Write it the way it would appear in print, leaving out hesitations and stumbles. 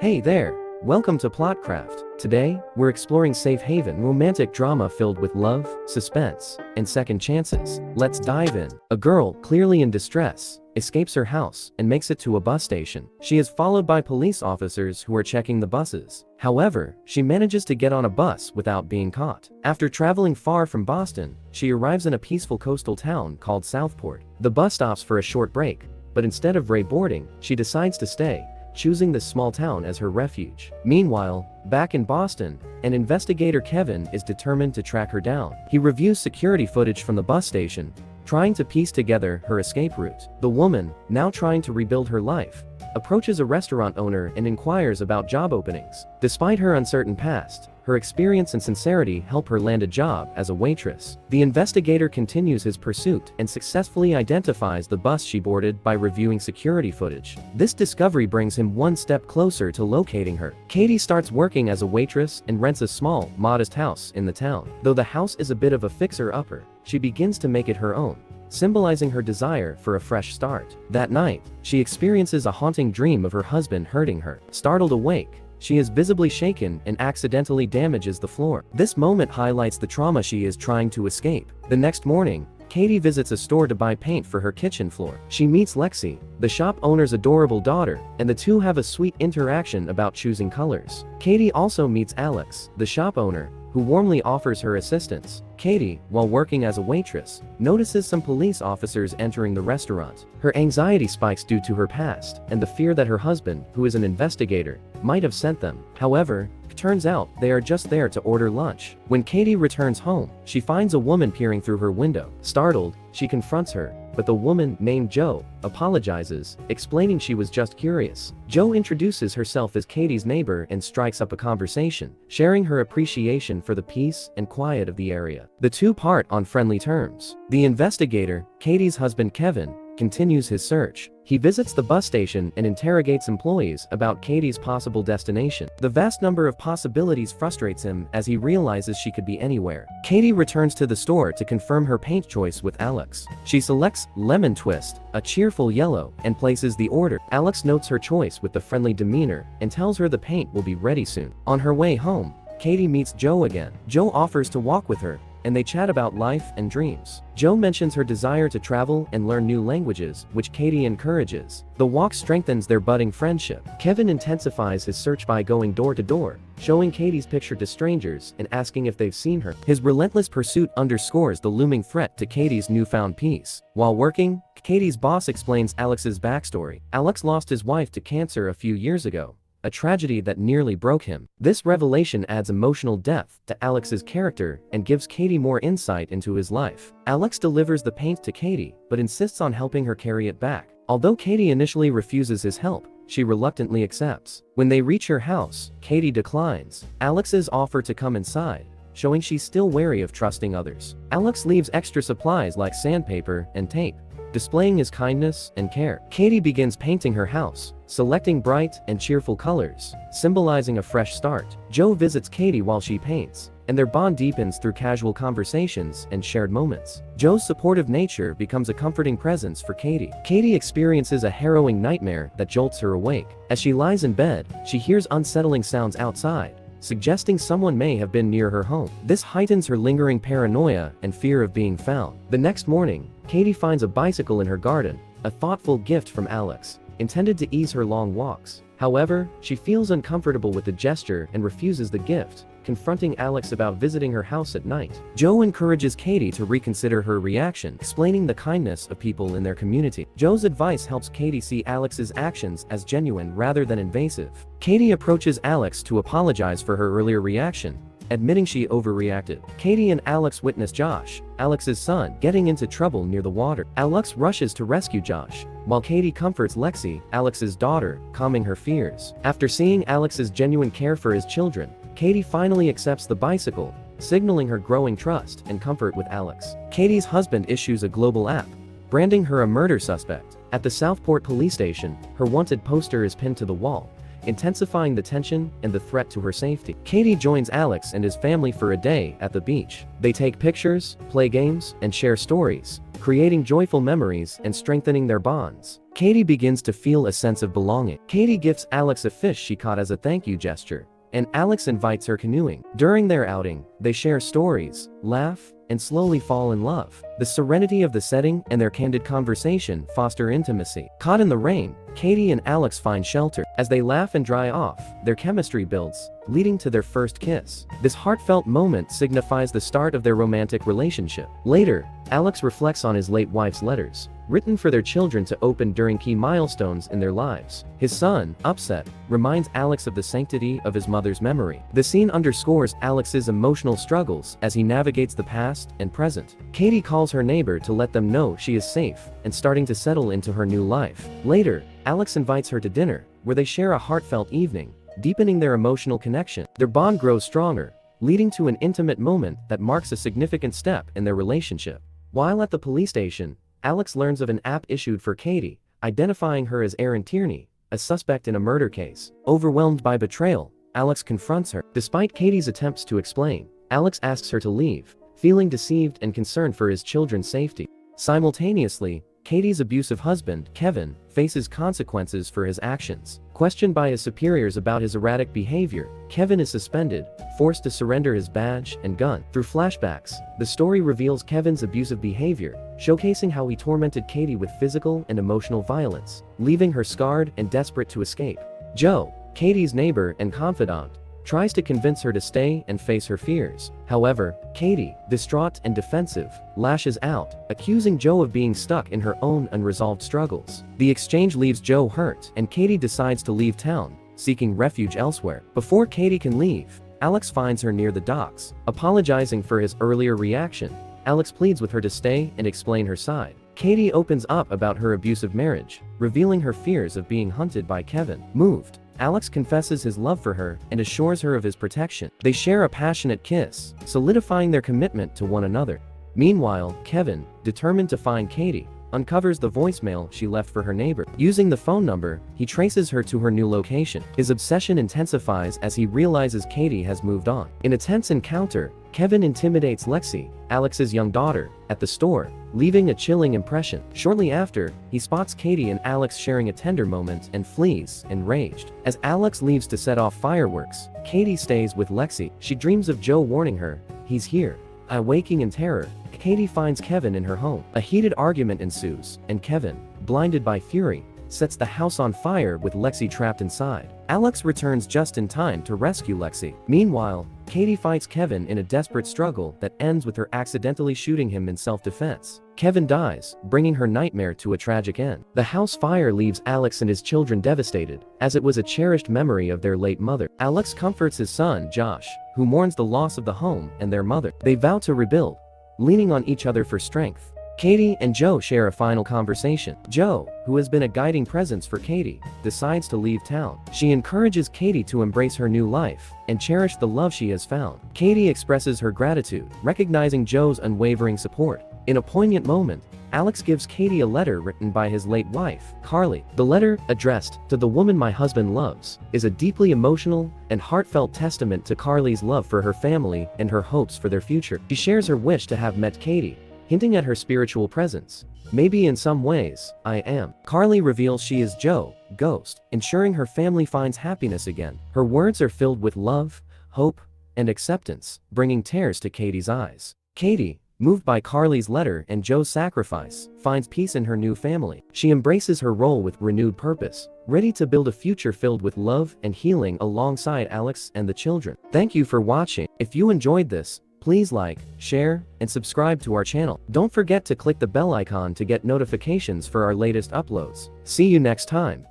Hey there! Welcome to PlotCraft. Today, we're exploring safe haven romantic drama filled with love, suspense, and second chances. Let's dive in. A girl, clearly in distress, escapes her house and makes it to a bus station. She is followed by police officers who are checking the buses. However, she manages to get on a bus without being caught. After traveling far from Boston, she arrives in a peaceful coastal town called Southport. The bus stops for a short break, but instead of boarding, she decides to stay, choosing this small town as her refuge. Meanwhile, back in Boston, an investigator Kevin is determined to track her down. He reviews security footage from the bus station, trying to piece together her escape route. The woman, now trying to rebuild her life, approaches a restaurant owner and inquires about job openings. Despite her uncertain past, her experience and sincerity help her land a job as a waitress. The investigator continues his pursuit and successfully identifies the bus she boarded by reviewing security footage. This discovery brings him one step closer to locating her. Katie starts working as a waitress and rents a small, modest house in the town. Though the house is a bit of a fixer-upper, she begins to make it her own, symbolizing her desire for a fresh start. That night, she experiences a haunting dream of her husband hurting her. Startled awake, she is visibly shaken and accidentally damages the floor. This moment highlights the trauma she is trying to escape. The next morning, Katie visits a store to buy paint for her kitchen floor. She meets Lexi, the shop owner's adorable daughter, and the two have a sweet interaction about choosing colors. Katie also meets Alex, the shop owner, who warmly offers her assistance. Katie, while working as a waitress, notices some police officers entering the restaurant. Her anxiety spikes due to her past and the fear that her husband, who is an investigator, might have sent them. However, it turns out they are just there to order lunch. When Katie returns home, she finds a woman peering through her window. Startled, she confronts her, but the woman, named Jo, apologizes, explaining she was just curious. Jo introduces herself as Katie's neighbor and strikes up a conversation, sharing her appreciation for the peace and quiet of the area. The two part on friendly terms. The investigator, Katie's husband Kevin, continues his search. He visits the bus station and interrogates employees about Katie's possible destination. The vast number of possibilities frustrates him as he realizes she could be anywhere. Katie returns to the store to confirm her paint choice with Alex. She selects Lemon Twist, a cheerful yellow, and places the order. Alex notes her choice with the friendly demeanor and tells her the paint will be ready soon. On her way home, Katie meets Jo again. Jo offers to walk with her, and they chat about life and dreams. Jo mentions her desire to travel and learn new languages, which Katie encourages. The walk strengthens their budding friendship. Kevin intensifies his search by going door to door, showing Katie's picture to strangers and asking if they've seen her. His relentless pursuit underscores the looming threat to Katie's newfound peace. While working, Katie's boss explains Alex's backstory. Alex lost his wife to cancer a few years ago, a tragedy that nearly broke him. This revelation adds emotional depth to Alex's character and gives Katie more insight into his life. Alex delivers the paint to Katie, but insists on helping her carry it back. Although Katie initially refuses his help, she reluctantly accepts. When they reach her house, Katie declines Alex's offer to come inside, showing she's still wary of trusting others. Alex leaves extra supplies like sandpaper and tape, displaying his kindness and care. Katie begins painting her house, selecting bright and cheerful colors, symbolizing a fresh start. Jo visits Katie while she paints, and their bond deepens through casual conversations and shared moments. Jo's supportive nature becomes a comforting presence for Katie. Katie experiences a harrowing nightmare that jolts her awake. As she lies in bed, she hears unsettling sounds outside, suggesting someone may have been near her home. This heightens her lingering paranoia and fear of being found. The next morning, Katie finds a bicycle in her garden, a thoughtful gift from Alex, intended to ease her long walks. However, she feels uncomfortable with the gesture and refuses the gift, confronting Alex about visiting her house at night. Jo encourages Katie to reconsider her reaction, explaining the kindness of people in their community. Jo's advice helps Katie see Alex's actions as genuine rather than invasive. Katie approaches Alex to apologize for her earlier reaction, admitting she overreacted. Katie and Alex witness Josh, Alex's son, getting into trouble near the water. Alex rushes to rescue Josh, while Katie comforts Lexi, Alex's daughter, calming her fears. After seeing Alex's genuine care for his children, Katie finally accepts the bicycle, signaling her growing trust and comfort with Alex. Katie's husband issues a global app, branding her a murder suspect. At the Southport police station, her wanted poster is pinned to the wall, intensifying the tension and the threat to her safety. Katie joins Alex and his family for a day at the beach. They take pictures, play games, and share stories, creating joyful memories and strengthening their bonds. Katie begins to feel a sense of belonging. Katie gifts Alex a fish she caught as a thank you gesture, and Alex invites her canoeing. During their outing, they share stories, laugh, and slowly fall in love. The serenity of the setting and their candid conversation foster intimacy. Caught in the rain, Katie and Alex find shelter. As they laugh and dry off, their chemistry builds, leading to their first kiss. This heartfelt moment signifies the start of their romantic relationship. Later, Alex reflects on his late wife's letters, written for their children to open during key milestones in their lives. His son, upset, reminds Alex of the sanctity of his mother's memory. The scene underscores Alex's emotional struggles as he navigates the past and present. Katie calls her neighbor to let them know she is safe and starting to settle into her new life. Later, Alex invites her to dinner, where they share a heartfelt evening, deepening their emotional connection. Their bond grows stronger, leading to an intimate moment that marks a significant step in their relationship. While at the police station, Alex learns of an app issued for Katie, identifying her as Erin Tierney, a suspect in a murder case. Overwhelmed by betrayal, Alex confronts her. Despite Katie's attempts to explain, Alex asks her to leave, feeling deceived and concerned for his children's safety. Simultaneously, Katie's abusive husband, Kevin, faces consequences for his actions. Questioned by his superiors about his erratic behavior, Kevin is suspended, forced to surrender his badge and gun. Through flashbacks, the story reveals Kevin's abusive behavior, showcasing how he tormented Katie with physical and emotional violence, leaving her scarred and desperate to escape. Joe, Katie's neighbor and confidant, tries to convince her to stay and face her fears. However, Katie, distraught and defensive, lashes out, accusing Joe of being stuck in her own unresolved struggles. The exchange leaves Joe hurt, and Katie decides to leave town, seeking refuge elsewhere. Before Katie can leave, Alex finds her near the docks. Apologizing for his earlier reaction, Alex pleads with her to stay and explain her side. Katie opens up about her abusive marriage, revealing her fears of being hunted by Kevin. Moved, Alex confesses his love for her and assures her of his protection. They share a passionate kiss, solidifying their commitment to one another. Meanwhile, Kevin, determined to find Katie, uncovers the voicemail she left for her neighbor. Using the phone number, he traces her to her new location. His obsession intensifies as he realizes Katie has moved on. In a tense encounter, Kevin intimidates Lexi, Alex's young daughter, at the store, leaving a chilling impression. Shortly after, he spots Katie and Alex sharing a tender moment and flees, enraged. As Alex leaves to set off fireworks, Katie stays with Lexi. She dreams of Joe warning her, "He's here." Waking in terror, Katie finds Kevin in her home. A heated argument ensues, and Kevin, blinded by fury, sets the house on fire with Lexi trapped inside. Alex returns just in time to rescue Lexi. Meanwhile, Katie fights Kevin in a desperate struggle that ends with her accidentally shooting him in self-defense. Kevin dies, bringing her nightmare to a tragic end. The house fire leaves Alex and his children devastated, as it was a cherished memory of their late mother. Alex comforts his son, Josh, who mourns the loss of the home and their mother. They vow to rebuild, leaning on each other for strength. Katie and Joe share a final conversation. Joe, who has been a guiding presence for Katie, decides to leave town. She encourages Katie to embrace her new life and cherish the love she has found. Katie expresses her gratitude, recognizing Joe's unwavering support. In a poignant moment, Alex gives Katie a letter written by his late wife, Carly. The letter, addressed to the woman my husband loves, is a deeply emotional and heartfelt testament to Carly's love for her family and her hopes for their future. She shares her wish to have met Katie, hinting at her spiritual presence. Maybe in some ways, I am. Carly reveals she is Joe, ghost, ensuring her family finds happiness again. Her words are filled with love, hope, and acceptance, bringing tears to Katie's eyes. Katie, moved by Carly's letter and Joe's sacrifice, finds peace in her new family. She embraces her role with renewed purpose, ready to build a future filled with love and healing alongside Alex and the children. Thank you for watching. If you enjoyed this, please like, share, and subscribe to our channel. Don't forget to click the bell icon to get notifications for our latest uploads. See you next time.